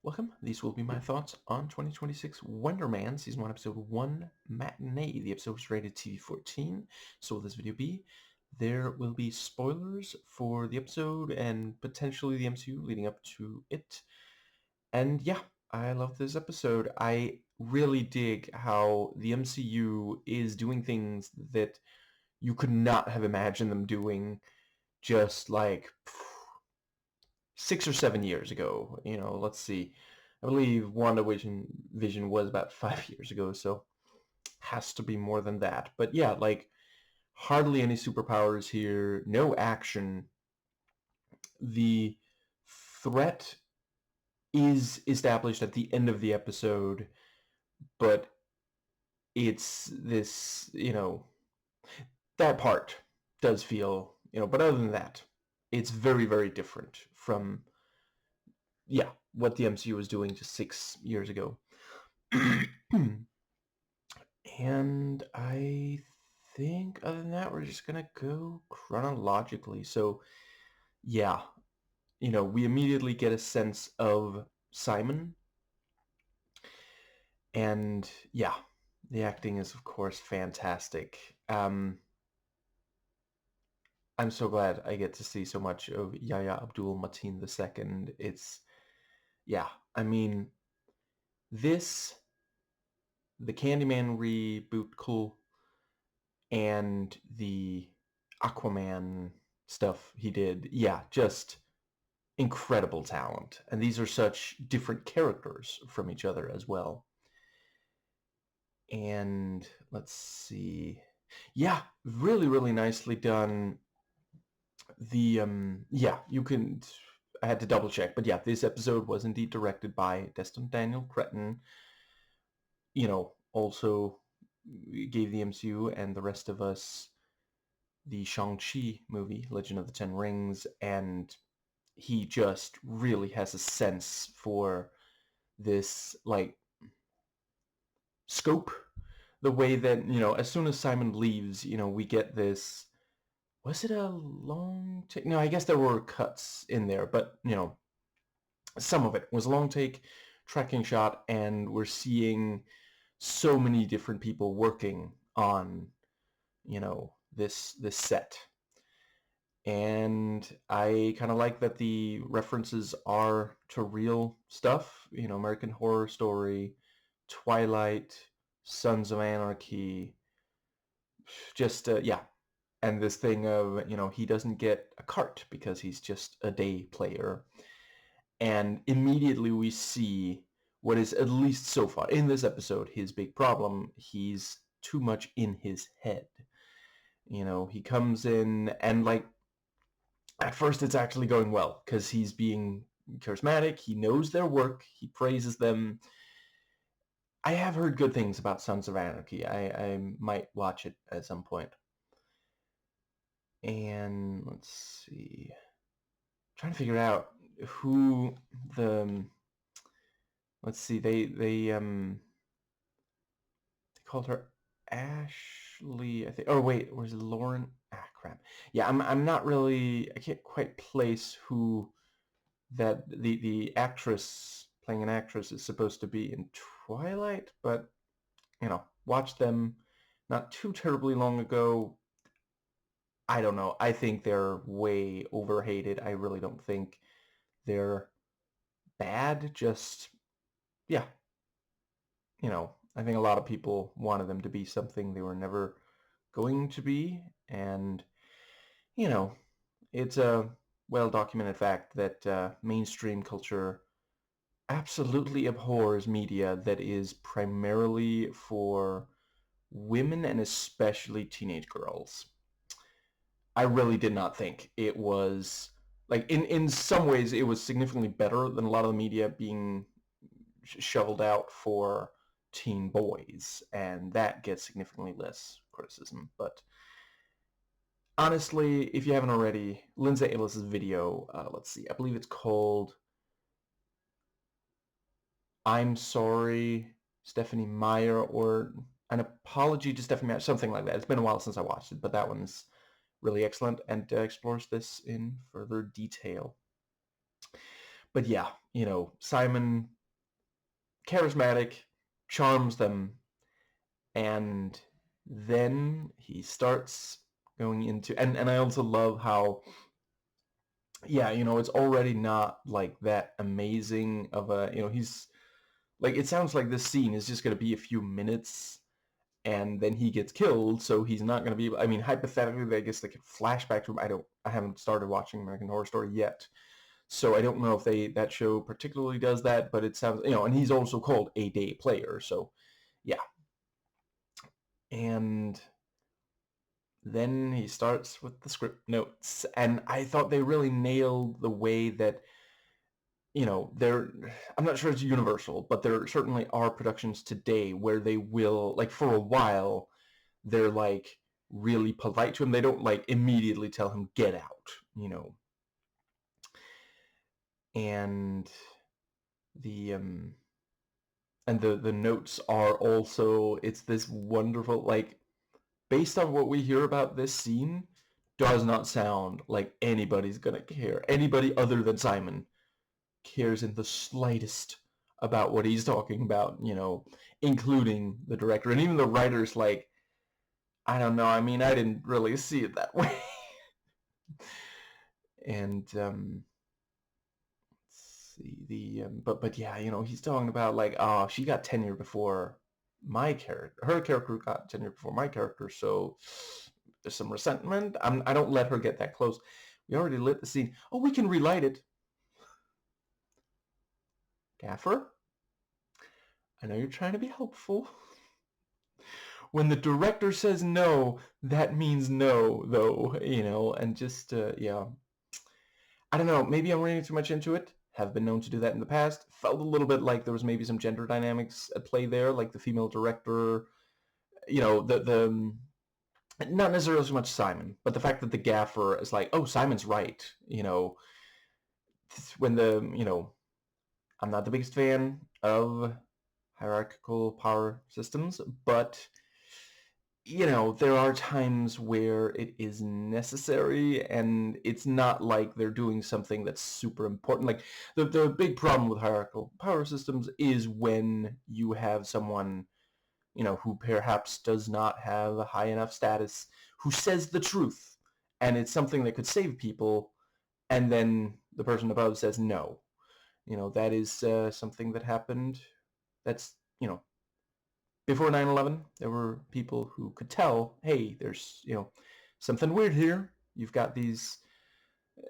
Welcome. These will be my thoughts on 2026 Wonder Man Season 1, Episode 1, Matinee. The episode was rated TV-14. So will this video be? There will be spoilers for the episode and potentially the MCU leading up to it. And yeah, I love this episode. I really dig how the MCU is doing things that you could not have imagined them doing just like 6 or 7 years ago. Let's see. I believe WandaVision was about 5 years ago, so has to be more than that. But yeah, like hardly any superpowers here, no action. The threat is established at the end of the episode, but it's this, that part does feel, but other than that, it's very, very different from yeah, what the MCU was doing just 6 years ago. And I think other than that, we're just going to go chronologically. So, yeah, we immediately get a sense of Simon. And yeah, the acting is, of course, fantastic. I'm so glad I get to see so much of Yahya Abdul-Mateen II. Yeah, I mean, this, the Candyman reboot, cool, and the Aquaman stuff he did, yeah, just incredible talent. And these are such different characters from each other as well. And let's see. Yeah, really, really nicely done. Yeah, you can, I had to double check, but yeah, this episode was indeed directed by Destin Daniel Cretton. Also gave the MCU and the rest of us the Shang-Chi movie, Legend of the Ten Rings, and he just really has a sense for this, like, scope. The way that, as soon as Simon leaves, we get this, was it a long take? No, I guess there were cuts in there, but, some of it was a long take, tracking shot, and we're seeing so many different people working on, this set. And I kind of like that the references are to real stuff, American Horror Story, Twilight, Sons of Anarchy, just, yeah. And this thing of, he doesn't get a cart because he's just a day player. And immediately we see what is, at least so far in this episode, his big problem. He's too much in his head. He comes in and, like, at first it's actually going well because he's being charismatic. He knows their work. He praises them. I have heard good things about Sons of Anarchy. I might watch it at some point. And let's see. Trying to figure out who the, let's see, they called her Ashley, I think. Oh wait, was it Lauren? Ah, crap. Yeah, I'm not really, I can't quite place who that the actress playing an actress is supposed to be in Twilight, but watched them not too terribly long ago. I don't know. I think they're way overhated. I really don't think they're bad. Just, yeah, I think a lot of people wanted them to be something they were never going to be, and you know, it's a well-documented fact that mainstream culture absolutely abhors media that is primarily for women and especially teenage girls. I really did not think it was, like, in some ways it was significantly better than a lot of the media being shoveled out for teen boys, and that gets significantly less criticism. But honestly, if you haven't already, Lindsay Ellis's video, let's see, I believe it's called I'm Sorry, Stephanie Meyer, or An Apology to Stephanie Meyer, something like that. It's been a while since I watched it, but that one's really excellent and explores this in further detail. But yeah, Simon, charismatic, charms them, and then he starts going into, and I also love how, yeah, it's already not like that amazing of a, he's like, it sounds like this scene is just going to be a few minutes and then he gets killed, so he's not going to be able, I mean, hypothetically, I guess they could flash back to him. I haven't started watching American Horror Story yet, so I don't know if that show particularly does that, but it sounds, and he's also called a day player, so yeah. And then he starts with the script notes, and I thought they really nailed the way that, I'm not sure it's universal, but there certainly are productions today where they will, like, for a while, they're like really polite to him. They don't like immediately tell him get out. And the the notes are also, it's this wonderful, like, based on what we hear about this scene, does not sound like anybody's gonna care. Anybody other than Simon cares in the slightest about what he's talking about, including the director. And even the writer's like, I don't know, I mean, I didn't really see it that way. And let's see, but yeah, he's talking about like, oh, she got tenure before my character. Her character got tenure before my character, so there's some resentment. I don't let her get that close. We already lit the scene. Oh, we can relight it. Gaffer, I know you're trying to be helpful. When the director says no, that means no, though, and just, yeah. I don't know, maybe I'm reading too much into it. Have been known to do that in the past. Felt a little bit like there was maybe some gender dynamics at play there, like the female director, the not necessarily so much Simon, but the fact that the gaffer is like, oh, Simon's right, when I'm not the biggest fan of hierarchical power systems, but there are times where it is necessary, and it's not like they're doing something that's super important. Like, the big problem with hierarchical power systems is when you have someone, who perhaps does not have a high enough status, who says the truth, and it's something that could save people, and then the person above says no. That is something that happened. That's, before 9/11, there were people who could tell, hey, there's, something weird here. You've got these,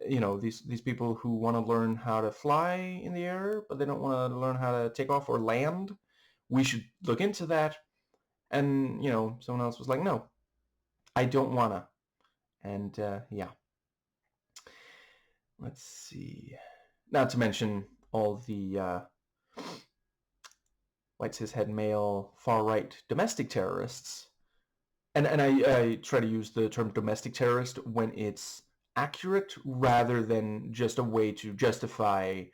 these people who want to learn how to fly in the air, but they don't want to learn how to take off or land. We should look into that. And, someone else was like, no, I don't want to. And, yeah. Let's see. Not to mention all the white cishet male far-right domestic terrorists. And I try to use the term domestic terrorist when it's accurate rather than just a way to justify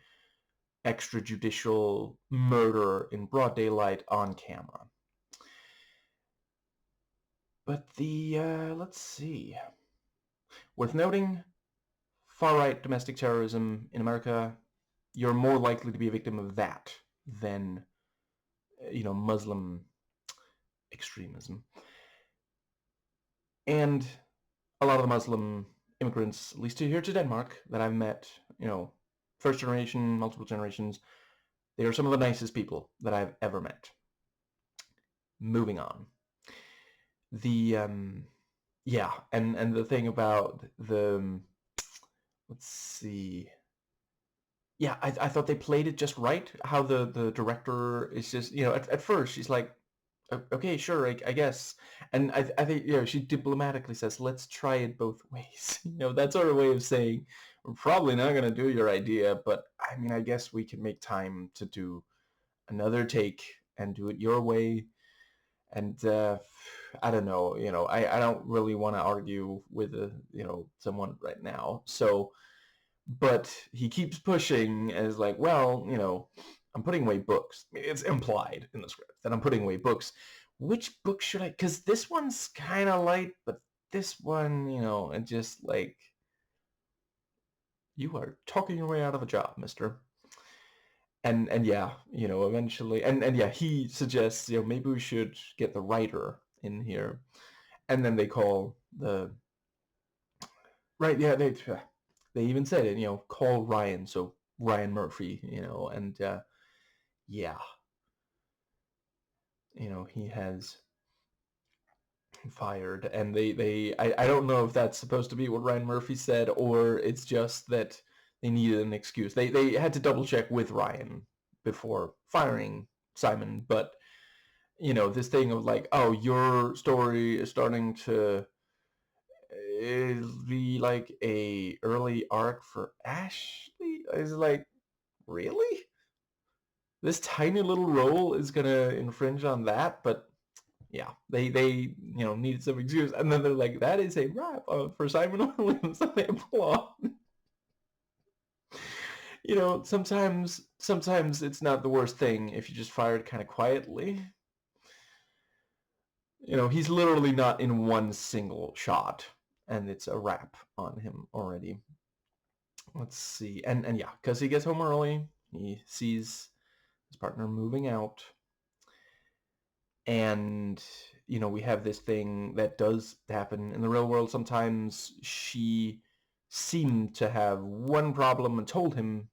extrajudicial murder in broad daylight on camera. But let's see. Worth noting, far-right domestic terrorism in America, you're more likely to be a victim of that than, Muslim extremism. And a lot of the Muslim immigrants, at least here to Denmark, that I've met, first generation, multiple generations, they are some of the nicest people that I've ever met. Moving on. The, yeah, and the thing about the, let's see. Yeah, I thought they played it just right. How the director is just, at first she's like, okay, sure, I guess. And I think, she diplomatically says, let's try it both ways. That's our way of saying, we're probably not going to do your idea, but I mean, I guess we can make time to do another take and do it your way. And I don't know, I don't really want to argue with, someone right now. So, but he keeps pushing and is like, well, I'm putting away books. It's implied in the script that I'm putting away books. Which book should I? Because this one's kind of light, but this one, and just like, you are talking your way out of a job, mister. and yeah, eventually, and yeah, he suggests, maybe we should get the writer in here, and then they call the right, yeah, they even said it, call Ryan, so Ryan Murphy, and yeah, he has fired, and I don't know if that's supposed to be what Ryan Murphy said, or it's just that they needed an excuse. They had to double check with Ryan before firing Simon, but this thing of like, oh, your story is starting to be like a early arc for Ashley. Is like, really? This tiny little role is gonna infringe on that, but yeah, they needed some excuse, and then they're like, that is a wrap for Simon Williams, and they applaud. Sometimes it's not the worst thing if you just fired kind of quietly. He's literally not in one single shot, and it's a wrap on him already. Let's see, and yeah, because he gets home early, he sees his partner moving out, and we have this thing that does happen in the real world. Sometimes she seemed to have one problem and told him,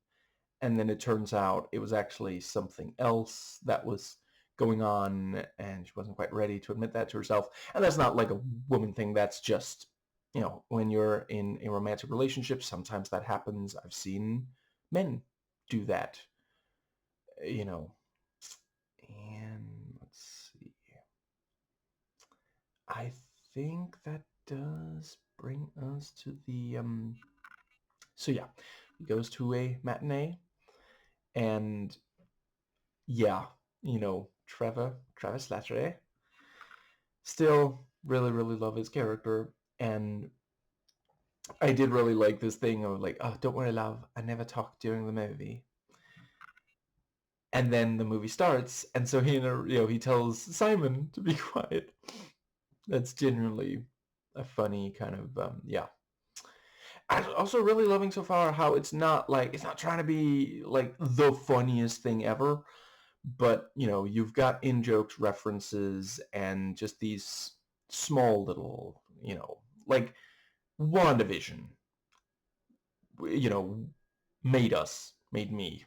and then it turns out it was actually something else that was going on, and she wasn't quite ready to admit that to herself. And that's not like a woman thing. That's just, when you're in a romantic relationship, sometimes that happens. I've seen men do that, and let's see. I think that does bring us to the so yeah, he goes to a matinee, and yeah, Travis Slattery, still really, really love his character, and I did really like this thing of like, oh, don't worry, love, I never talk during the movie. And then the movie starts, and so he tells Simon to be quiet. That's genuinely a funny kind of yeah. I'm also really loving so far how it's not trying to be like the funniest thing ever, but you've got in-jokes, references, and just these small little, like WandaVision, you know, made me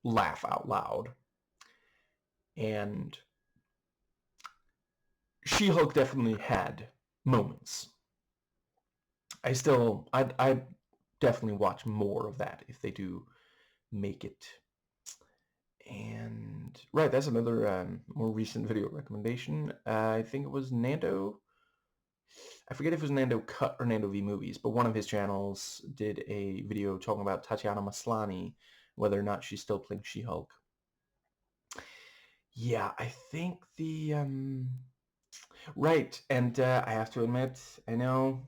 laugh out loud. And She-Hulk definitely had moments. I'd definitely watch more of that if they do make it. And right, that's another more recent video recommendation. I think it was Nando. I forget if it was Nando Cut or Nando V Movies, but one of his channels did a video talking about Tatiana Maslany, whether or not she's still playing She-Hulk. Yeah, I think right, and I have to admit, I know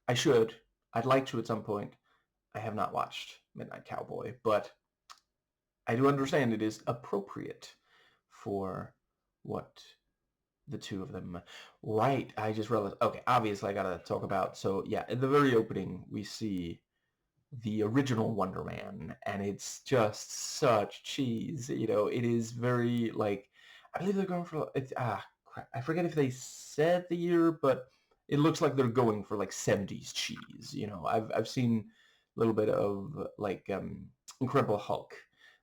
I should. I'd like to at some point. I have not watched Midnight Cowboy, but I do understand it is appropriate for what the two of them. Right, I just realized. Okay, obviously I gotta talk about. So yeah, at the very opening we see the original Wonder Man, and it's just such cheese. It is very like, I believe they're going for it's crap, I forget if they said the year, but it looks like they're going for like 70s cheese. I've seen a little bit of like Incredible Hulk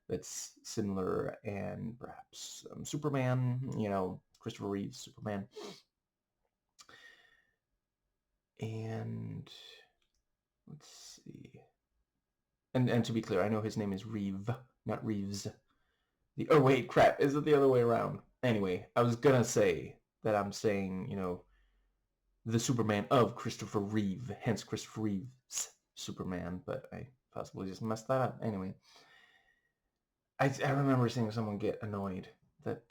that's similar, and perhaps Superman. Christopher Reeve's Superman, and let's see. And to be clear, I know his name is Reeve, not Reeves. Oh wait, crap! Is it the other way around? Anyway, I was gonna say that I'm saying the Superman of Christopher Reeve, hence Christopher Reeve's Superman, but I possibly just messed that up. Anyway, I remember seeing someone get annoyed that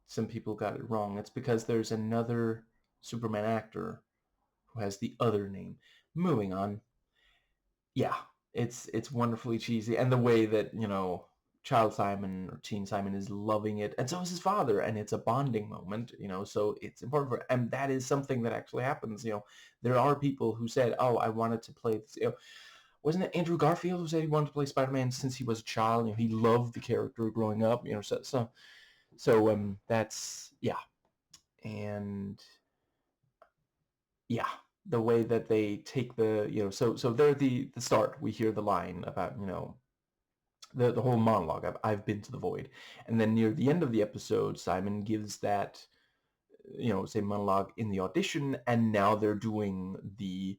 some people got it wrong. It's because there's another Superman actor who has the other name. Moving on. Yeah, it's wonderfully cheesy, and the way that Child Simon or Teen Simon is loving it, and so is his father, and it's a bonding moment. So it's important for, and that is something that actually happens. There are people who said, "Oh, I wanted to play this." wasn't it Andrew Garfield who said he wanted to play Spider-Man since he was a child? He loved the character growing up. So that's yeah, and yeah, the way that they take so they're the start. We hear the line about the whole monologue. I've been to the void, and then near the end of the episode, Simon gives that say monologue in the audition, and now they're doing the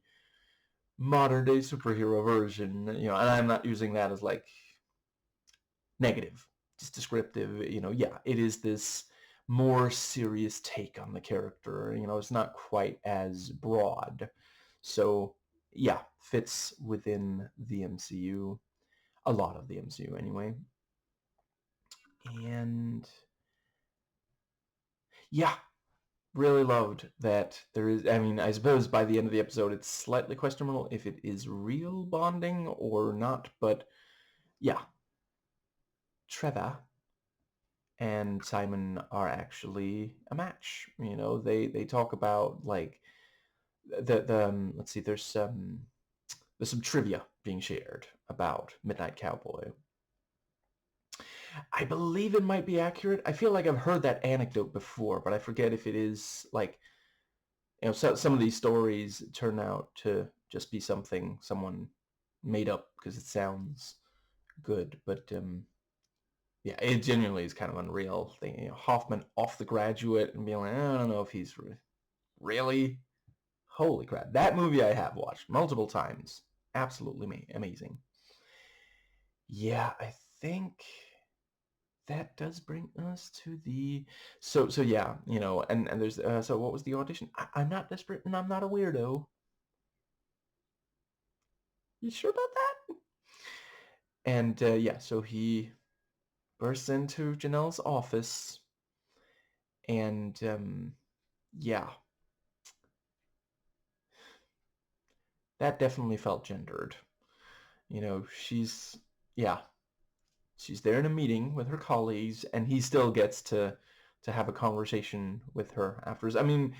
modern day superhero version. And I'm not using that as like negative, just descriptive. Yeah, it is this more serious take on the character. It's not quite as broad. So yeah, fits within the MCU, a lot of the MCU anyway. And yeah, really loved that there is, I mean, I suppose by the end of the episode it's slightly questionable if it is real bonding or not, but yeah, Trevor and Simon are actually a match. They talk about like the let's see, there's some trivia being shared about Midnight Cowboy. I believe it might be accurate. I feel like I've heard that anecdote before, but I forget if it is like some of these stories turn out to just be something someone made up because it sounds good, but yeah, it genuinely is kind of unreal thing. Hoffman off The Graduate and being like, I don't know if he's really. Holy crap! That movie I have watched multiple times. Absolutely amazing. Yeah, I think that does bring us to the so yeah, and there's so what was the audition? I'm not desperate and I'm not a weirdo. You sure about that? And yeah, so he bursts into Janelle's office, and yeah, that definitely felt gendered. She's yeah, she's there in a meeting with her colleagues, and he still gets to have a conversation with her afterwards. I mean,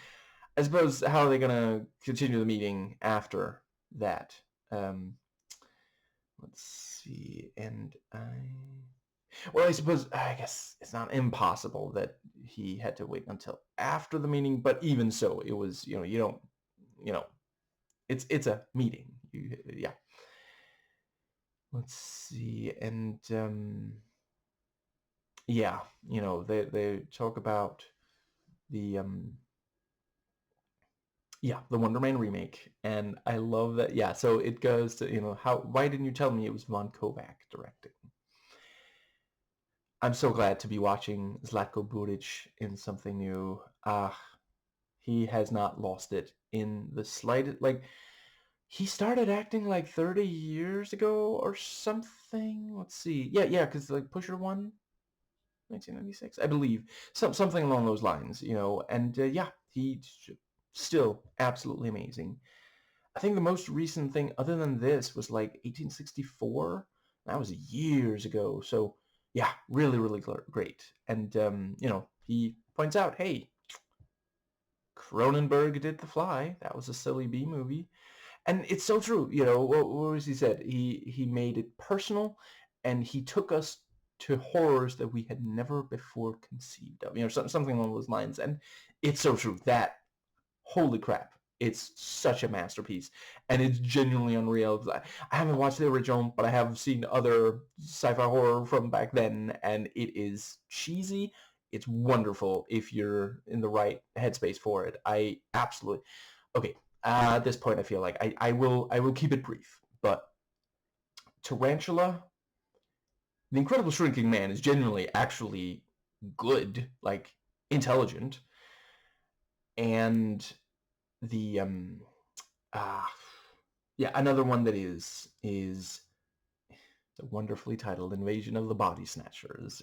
I suppose how are they gonna continue the meeting after that? Um, let's see, and well, I guess it's not impossible that he had to wait until after the meeting, but even so, it was you don't you know it's a meeting. Yeah. Let's see, and yeah, they talk about the yeah, the Wonder Man remake, and I love that. Yeah, so it goes to how why didn't you tell me it was Von Kovac directing? I'm so glad to be watching Zlatko Buric in something new. He has not lost it in the slightest. Like, he started acting like 30 years ago or something. Let's see. Yeah, because like Pusher won 1996, I believe. Something along those lines, and yeah, he's still absolutely amazing. I think the most recent thing other than this was like 1864. That was years ago. So yeah, really, really great. And he points out, hey, Cronenberg did The Fly. That was a silly B movie. And it's so true. What was he said? He made it personal, and he took us to horrors that we had never before conceived of. Something along those lines. And it's so true. That, holy crap, it's such a masterpiece, and it's genuinely unreal. I haven't watched the original, but I have seen other sci-fi horror from back then, and it is cheesy. It's wonderful if you're in the right headspace for it. I absolutely okay. At this point, I feel like I will keep it brief, but Tarantula, The Incredible Shrinking Man, is genuinely actually good, like intelligent, and the uh, yeah, another one that is the wonderfully titled Invasion of the Body Snatchers.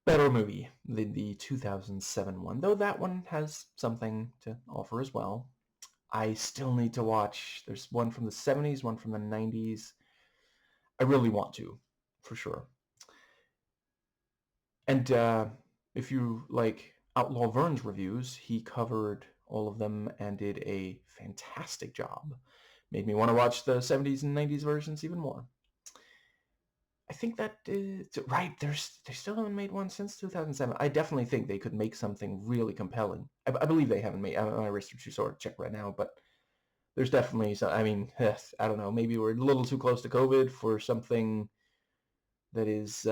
Better movie than the 2007 one, though that one has something to offer as well. I still need to watch. There's one from the 70s, one from the 90s. I really want to, for sure. And if you like Outlaw Vern's reviews, he covered all of them and did a fantastic job. Made me want to watch the 70s and 90s versions even more. I think that is right. They still haven't made one since 2007. I definitely think they could make something really compelling. I believe they haven't made. My wrist is too sore to check right now, but there's definitely some. I mean, I don't know. Maybe we're a little too close to COVID for something that is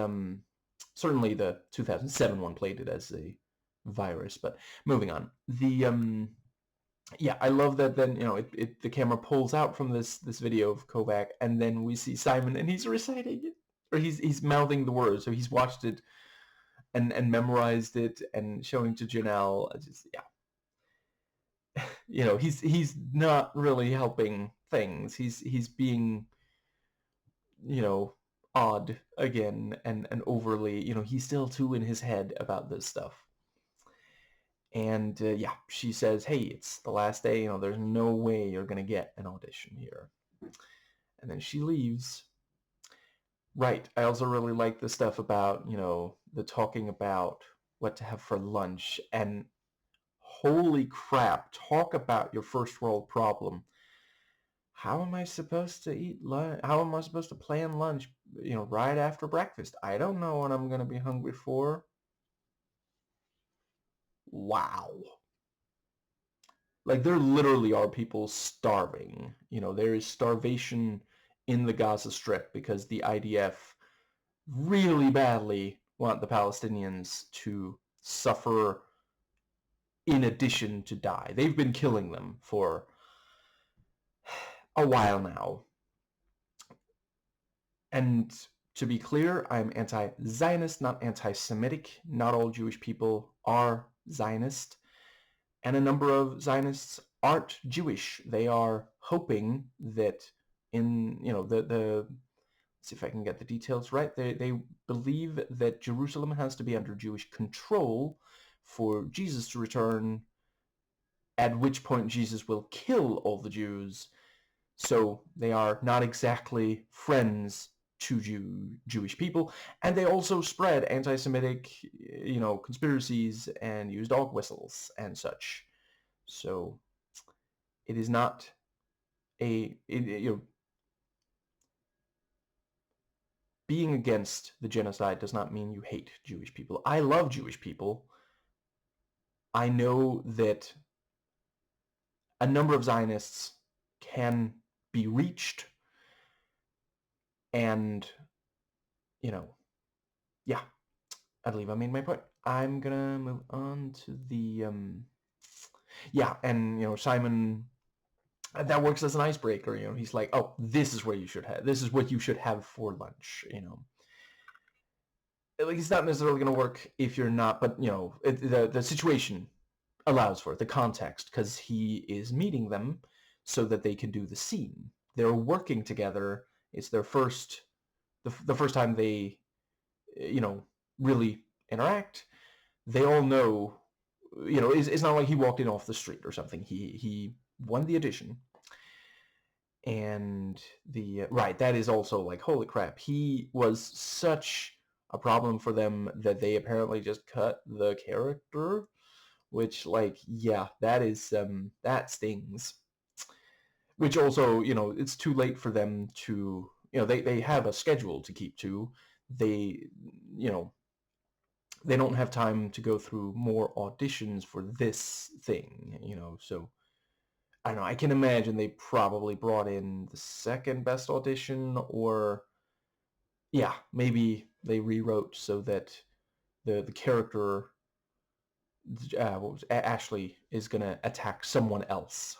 certainly the 2007 one played it as a virus. But moving on, yeah, I love that. Then the camera pulls out from this video of Kovac, and then we see Simon, and he's reciting it, or he's mouthing the words. So he's watched it and memorized it and showing to Janelle. Just yeah, he's not really helping things. He's being odd again and overly. He's still too in his head about this stuff. And yeah, she says, hey, it's the last day, there's no way you're going to get an audition here. And then she leaves. Right. I also really like the stuff about, the talking about what to have for lunch. And holy crap, talk about your first world problem. How am I supposed to eat lunch? How am I supposed to plan lunch, right after breakfast? I don't know what I'm going to be hungry for. Wow. Like, there literally are people starving. There is starvation in the Gaza Strip because the IDF really badly want the Palestinians to suffer in addition to die. They've been killing them for a while now. And to be clear, I'm anti-Zionist, not anti-Semitic. Not all Jewish people are Zionist. And a number of Zionists aren't Jewish. They are hoping that in, let's see if I can get the details right. They believe that Jerusalem has to be under Jewish control for Jesus to return, at which point Jesus will kill all the Jews. So they are not exactly friends to Jewish people, and they also spread anti-Semitic, conspiracies and use dog whistles and such. So it is not being against the genocide does not mean you hate Jewish people. I love Jewish people. I know that a number of Zionists can be reached, and yeah, I believe I made my point. I'm gonna move on to the yeah, and Simon, that works as an icebreaker. He's like, oh, this is what you should have for lunch. Like, it's not necessarily going to work if you're not, but the situation allows for it, the context, because he is meeting them so that they can do the scene. They're working together. It's their first, the first time they, really interact. They all know, it's not like he walked in off the street or something. He won the audition. And right, that is also like, holy crap, he was such a problem for them that they apparently just cut the character, which, like, yeah, that is that stings. Which also, it's too late for them to, they have a schedule to keep to. They, they don't have time to go through more auditions for this thing, so I don't know. I can imagine they probably brought in the second best audition, or yeah, maybe they rewrote so that the character, Ashley, is gonna attack someone else.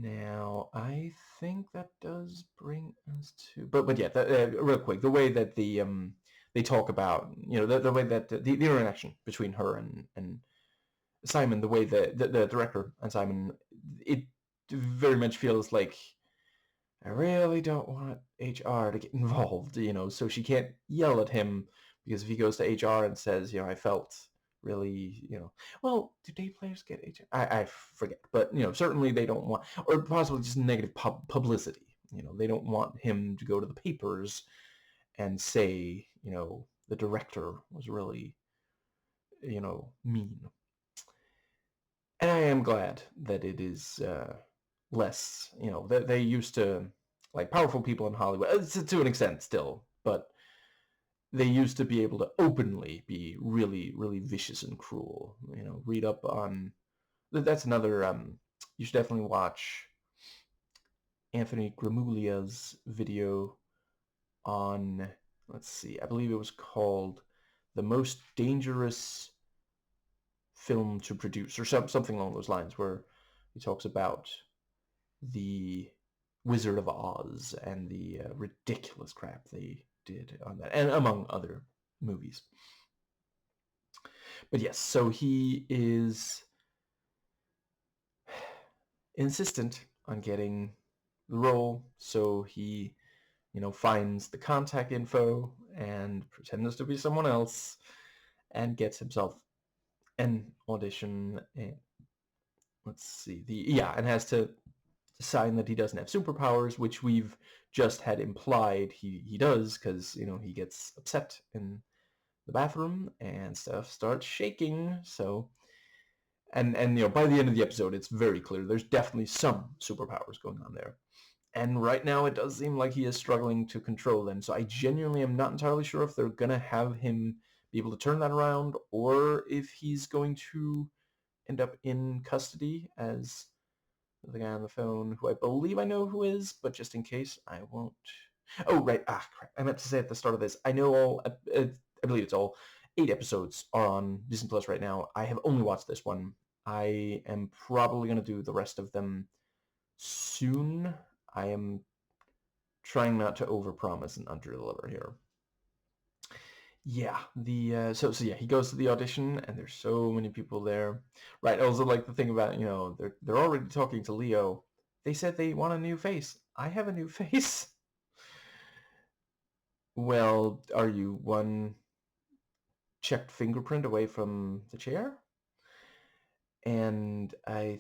Now, I think that does bring us to, but yeah, real quick, the way that they talk about, the way that the interaction between her and Simon, the way that the director and Simon, it very much feels like, I really don't want HR to get involved, so she can't yell at him, because if he goes to HR and says, I felt really, well, do day players get HR? I forget, but, certainly they don't want, or possibly just negative publicity. They don't want him to go to the papers and say, the director was really, mean. And I am glad that it is less, they used to, like, powerful people in Hollywood, to an extent still, but they used to be able to openly be really, really vicious and cruel. Read up on, that's another, you should definitely watch Anthony Gramulia's video on, let's see, I believe it was called The Most Dangerous Film to Produce, or something along those lines, where he talks about the Wizard of Oz and the ridiculous crap they did on that, and among other movies. But yes, so he is insistent on getting the role, so he, finds the contact info and pretends to be someone else and gets himself an audition. And let's see, and has to sign that he doesn't have superpowers, which we've just had implied he does, because he gets upset in the bathroom and stuff starts shaking. So and by the end of the episode, it's very clear there's definitely some superpowers going on there. And right now it does seem like he is struggling to control them. So I genuinely am not entirely sure if they're gonna have him be able to turn that around, or if he's going to end up in custody as the guy on the phone, who I believe I know who is, but just in case, I won't. Oh, right. Crap. I meant to say at the start of this, I know I believe it's all 8 episodes are on Disney Plus right now. I have only watched this one. I am probably going to do the rest of them soon. I am trying not to overpromise and underdeliver here. Yeah, so yeah, he goes to the audition, and there's so many people there. Right. Also, like, the thing about, they're already talking to Leo. They said they want a new face. I have a new face. Well, are you one checked fingerprint away from the chair? And I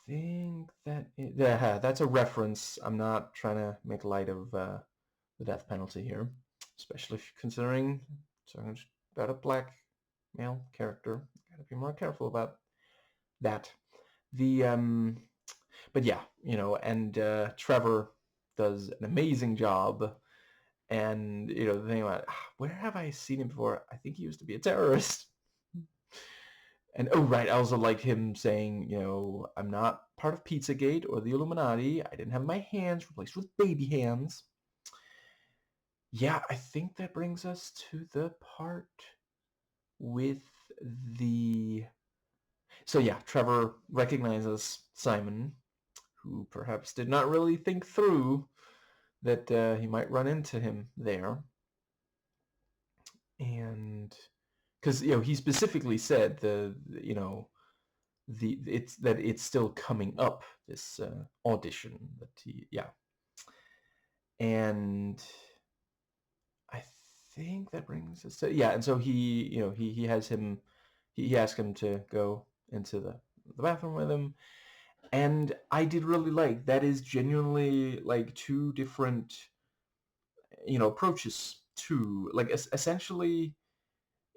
think that's a reference. I'm not trying to make light of the death penalty here, especially considering it's about a black male character. Gotta be more careful about that. But yeah, and Trevor does an amazing job. And the thing about, where have I seen him before? I think he used to be a terrorist. And oh right, I also like him saying, I'm not part of Pizzagate or the Illuminati. I didn't have my hands replaced with baby hands. Yeah, I think that brings us to the part with the... So yeah, Trevor recognizes Simon, who perhaps did not really think through that he might run into him there. And because he specifically said it's still coming up, this audition that and I think that brings us to, and so he has him, he asked him to go into the bathroom with him. And I did really like that is genuinely like two different approaches to, like, essentially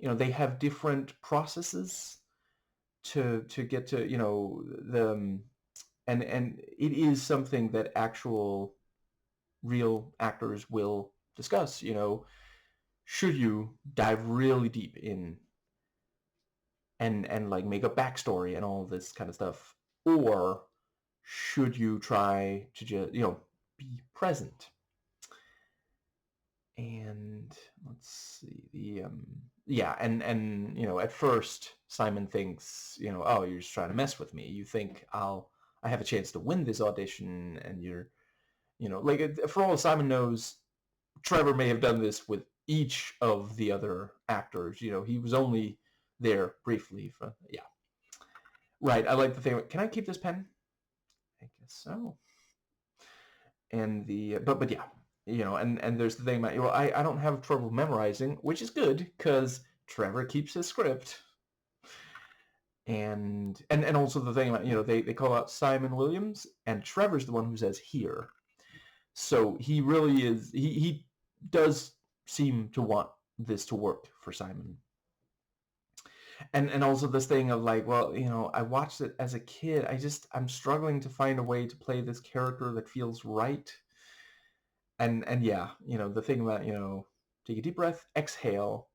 they have different processes to get to the and it is something that actual real actors will discuss. Should you dive really deep in and like make a backstory and all this kind of stuff, or should you try to just be present? And let's see, and at first Simon thinks, oh, you're just trying to mess with me. You think I have a chance to win this audition, and you're like, for all Simon knows, Trevor may have done this with each of the other actors. He was only there briefly for, right. I like the thing, can I keep this pen? I guess so. And but yeah, and there's the thing about, I don't have trouble memorizing, which is good because Trevor keeps his script. And also the thing about, they call out Simon Williams, and Trevor's the one who says here. So he really is, he does seem to want this to work for Simon. And also this thing of like, well, I watched it as a kid. I'm struggling to find a way to play this character that feels right. And yeah, the thing about, take a deep breath, exhale,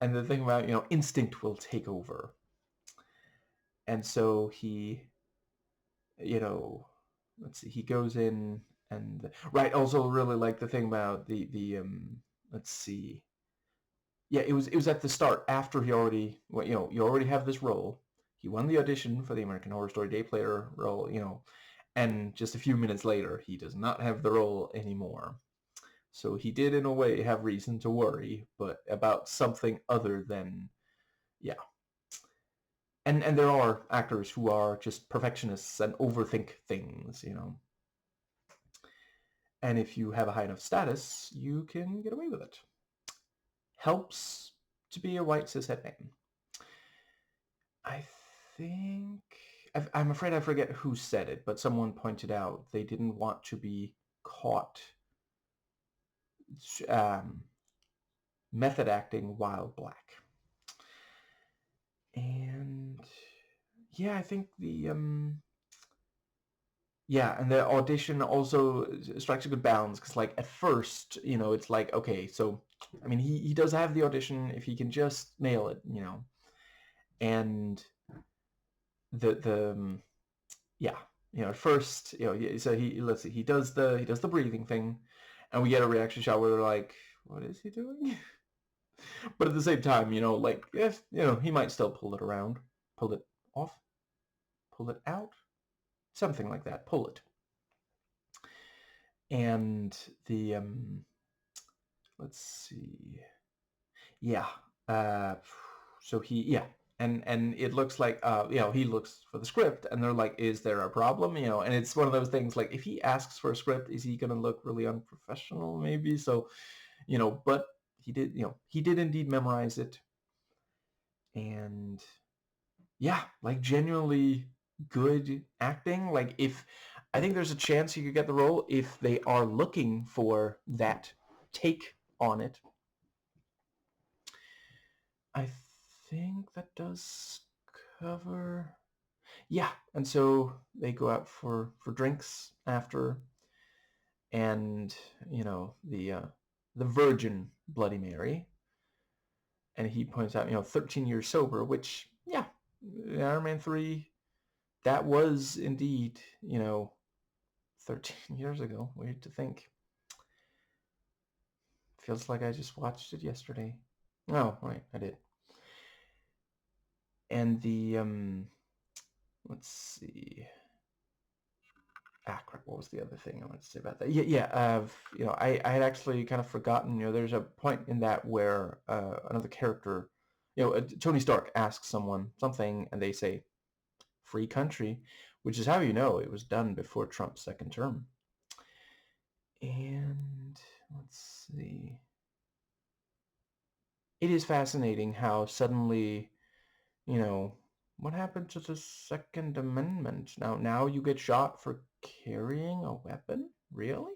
and the thing about, instinct will take over. And so he, you know, let's see, he goes in and right. Also, really like the thing about the let's see, yeah, it was at the start after he already, well, you already have this role. He won the audition for the American Horror Story Day Player role, and just a few minutes later, he does not have the role anymore. So he did, in a way, have reason to worry, but about something other than, yeah. And there are actors who are just perfectionists and overthink things. And if you have a high enough status, you can get away with it. Helps to be a white cishet man. I think I'm afraid I forget who said it, but someone pointed out they didn't want to be caught um, method acting while black. And yeah, I think and the audition also strikes a good balance because, like, at first, it's like, okay, so I mean, he does have the audition if he can just nail it. And the yeah, at first, so let's see, he does the breathing thing, and we get a reaction shot where they're like, what is he doing? But at the same time, like, if he might still pull it around, pull it off, pull it out, something like that, pull it. And the let's see, yeah, uh so and it looks like he looks for the script, and they're like, is there a problem? And it's one of those things, like, if he asks for a script, is he gonna look really unprofessional? Maybe. So, but he did indeed memorize it. And yeah, like, genuinely good acting. Like, if I think there's a chance he could get the role if they are looking for that take on it. I think that does cover. Yeah, and so they go out for drinks after, and the Virgin Bloody Mary, and he points out 13 years sober, which, yeah, Iron Man 3, that was indeed 13 years ago. Weird to think. Feels like I just watched it yesterday. Oh, right, I did. And the let's see. Crap, what was the other thing I wanted to say about that? I had actually kind of forgotten. There's a point in that where another character, Tony Stark asks someone something, and they say, "Free country," which is how it was done before Trump's second term. And let's see. It is fascinating how suddenly, what happened to the Second Amendment? Now you get shot for carrying a weapon? Really?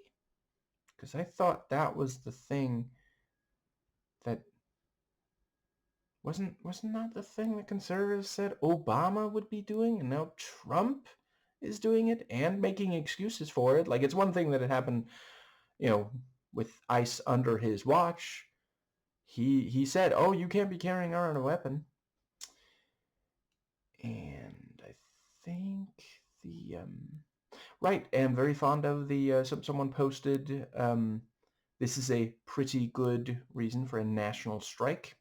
Because I thought that was the thing that wasn't that the thing that conservatives said Obama would be doing, and now Trump is doing it and making excuses for it. Like, it's one thing that had happened, with ICE under his watch. He said, "Oh, you can't be carrying around a weapon." And I think the right, and I'm very fond of the someone posted, this is a pretty good reason for a national strike.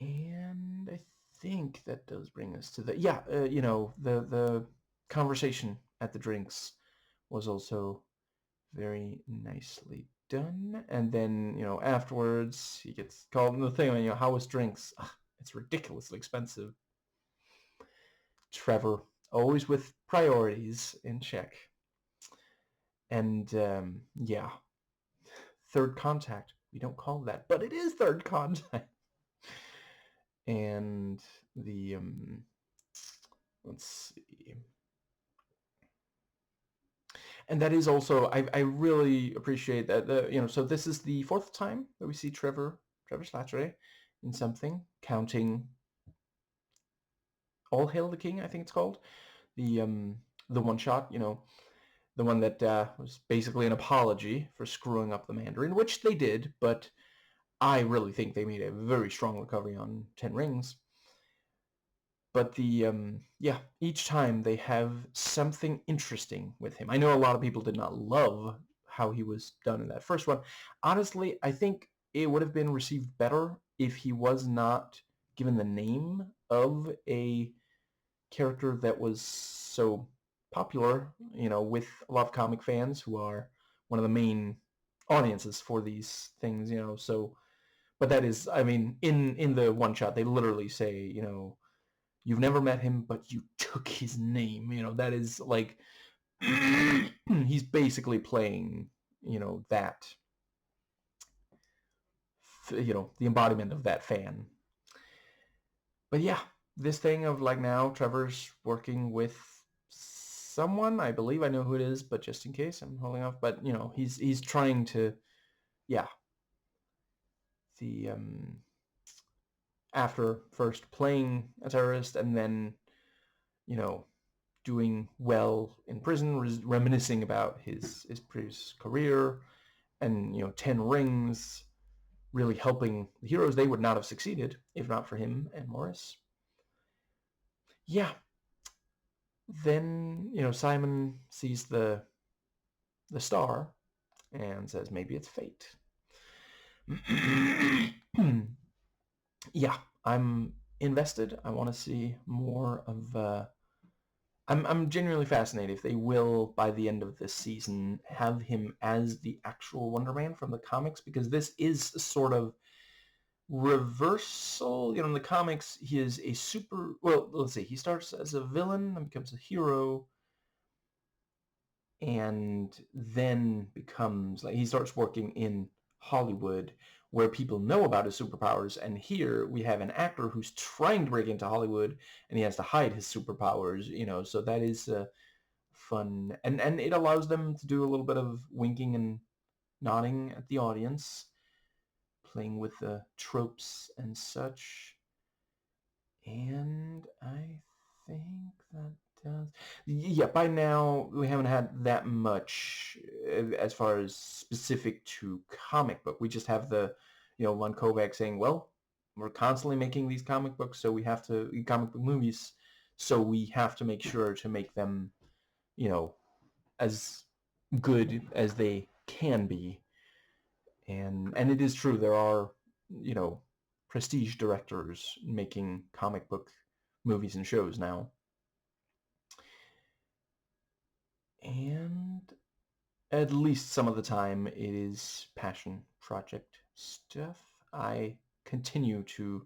And I think that does bring us to the conversation at the drinks was also very nicely done. And then, afterwards, he gets called in the thing, how was drinks? It's ridiculously expensive. Trevor, always with priorities in check. And, yeah, third contact. We don't call that, but it is third contact. And the, let's see. And that is also, I really appreciate that, so this is the fourth time that we see Trevor Slattery, in something, counting All Hail the King, I think it's called. The one shot, the one that was basically an apology for screwing up the Mandarin, which they did, but I really think they made a very strong recovery on Ten Rings. But yeah, each time they have something interesting with him. I know a lot of people did not love how he was done in that first one. Honestly, I think it would have been received better if he was not given the name of a character that was so popular, with a lot of comic fans who are one of the main audiences for these things, so, but that is, I mean, in the one shot, they literally say, you've never met him, but you took his name, that is like, he's basically playing, that, the embodiment of that fan. But yeah, this thing of like now Trevor's working with someone. I believe I know who it is, but just in case, I'm holding off. But he's trying to, yeah. The after first playing a terrorist and then, doing well in prison, reminiscing about his previous career, and 10 Rings really helping the heroes. They would not have succeeded if not for him and Morris. Yeah. Then, Simon sees the star and says maybe it's fate. Yeah, I'm invested. I want to see more of I'm genuinely fascinated if they will, by the end of this season, have him as the actual Wonder Man from the comics, because this is a sort of reversal. In the comics, he is a well, let's see, he starts as a villain and becomes a hero, and then becomes, like, he starts working in Hollywood where people know about his superpowers, and here we have an actor who's trying to break into Hollywood and he has to hide his superpowers, so that is fun, and it allows them to do a little bit of winking and nodding at the audience, playing with the tropes and such. And I think that does. Yeah, by now we haven't had that much as far as specific to comic book. We just have the, Lon Kovac saying, well, we're constantly making these comic books, so we have to, comic book movies, so we have to make sure to make them, as good as they can be. And it is true, there are, prestige directors making comic book movies and shows now. And at least some of the time it is passion project stuff. I continue to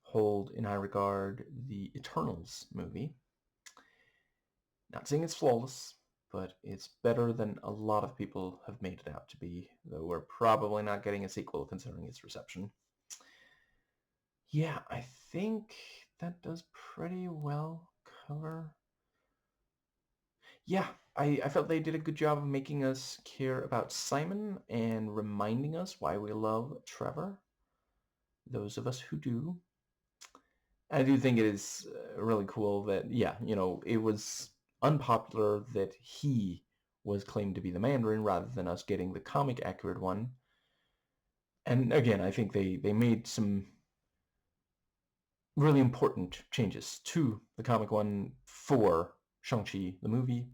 hold in high regard the Eternals movie. Not saying it's flawless, but it's better than a lot of people have made it out to be, though we're probably not getting a sequel considering its reception. Yeah, I think that does pretty well cover. Yeah, I felt they did a good job of making us care about Simon and reminding us why we love Trevor. Those of us who do. I do think it is really cool that, yeah, it was unpopular that he was claimed to be the Mandarin rather than us getting the comic accurate one. And again, I think they made some really important changes to the comic one for Shang-Chi, the movie.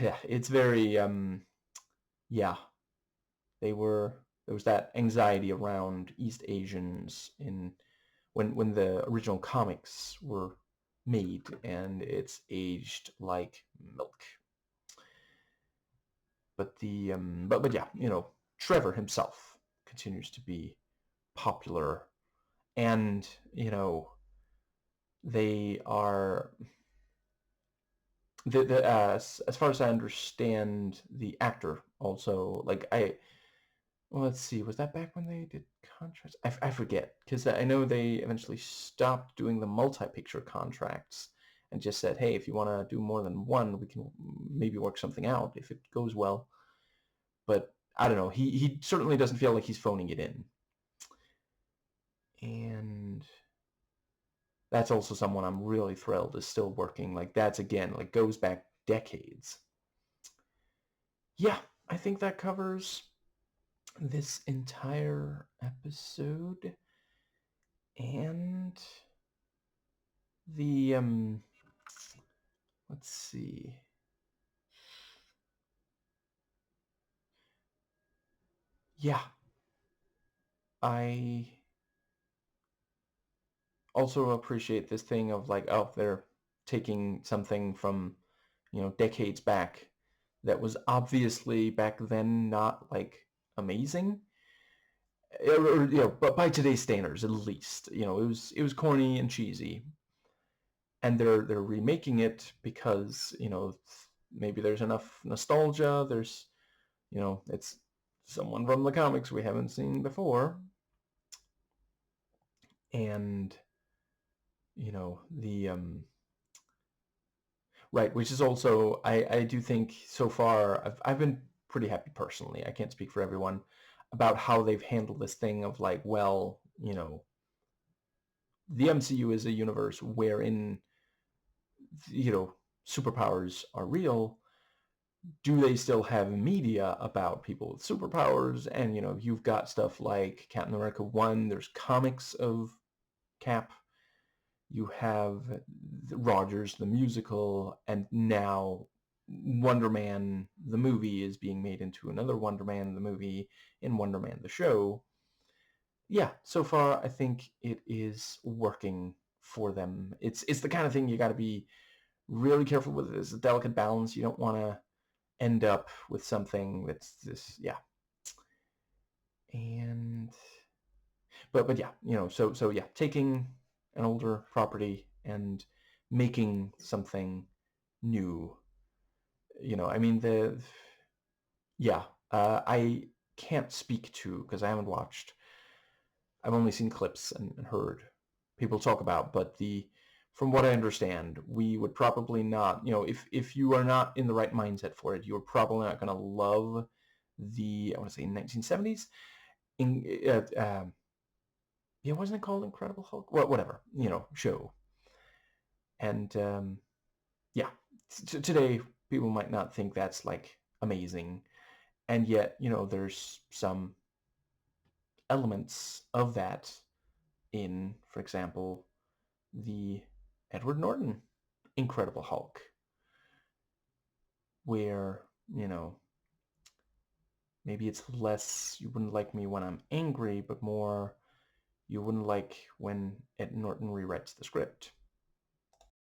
Yeah, it's very, yeah, there was that anxiety around East Asians when the original comics were made, and it's aged like milk. But but yeah, Trevor himself continues to be popular, and they are as far as I understand, the actor also, like, well, let's see, was that back when they did contracts? I forget, because I know they eventually stopped doing the multi-picture contracts and just said, hey, if you want to do more than one, we can maybe work something out if it goes well. But I don't know, he certainly doesn't feel like he's phoning it in. And that's also someone I'm really thrilled is still working. Like that's again, like goes back decades. Yeah, I think that covers this entire episode. And the let's see. Yeah. I also appreciate this thing of like, oh, they're taking something from, decades back that was obviously back then not like amazing. Or, but by today's standards at least, it was corny and cheesy. And they're remaking it because, maybe there's enough nostalgia, there's, it's someone from the comics we haven't seen before. And, the right, which is also I do think so far I've been pretty happy personally. I can't speak for everyone about how they've handled this thing of like, well, the MCU is a universe wherein superpowers are real. Do they still have media about people with superpowers? And you've got stuff like Captain America 1, there's comics of Cap, you have Rogers the musical, and now Wonder Man the movie is being made into another Wonder Man the movie in Wonder Man the show. Yeah, so far I think it is working for them. It's the kind of thing you got to be really careful with. It's a delicate balance. You don't want to end up with something that's this, yeah. And but yeah, so yeah, taking an older property and making something new. I mean yeah, I can't speak to because I haven't watched. I've only seen clips and heard people talk about, but from what I understand, we would probably not, if you are not in the right mindset for it, you're probably not going to love I want to say 1970s. In, yeah, wasn't it called Incredible Hulk? Well, whatever, show. And yeah, today people might not think that's like amazing, and yet there's some elements of that in, for example, the Edward Norton Incredible Hulk, where maybe it's less you wouldn't like me when I'm angry, but more you wouldn't like when Ed Norton rewrites the script.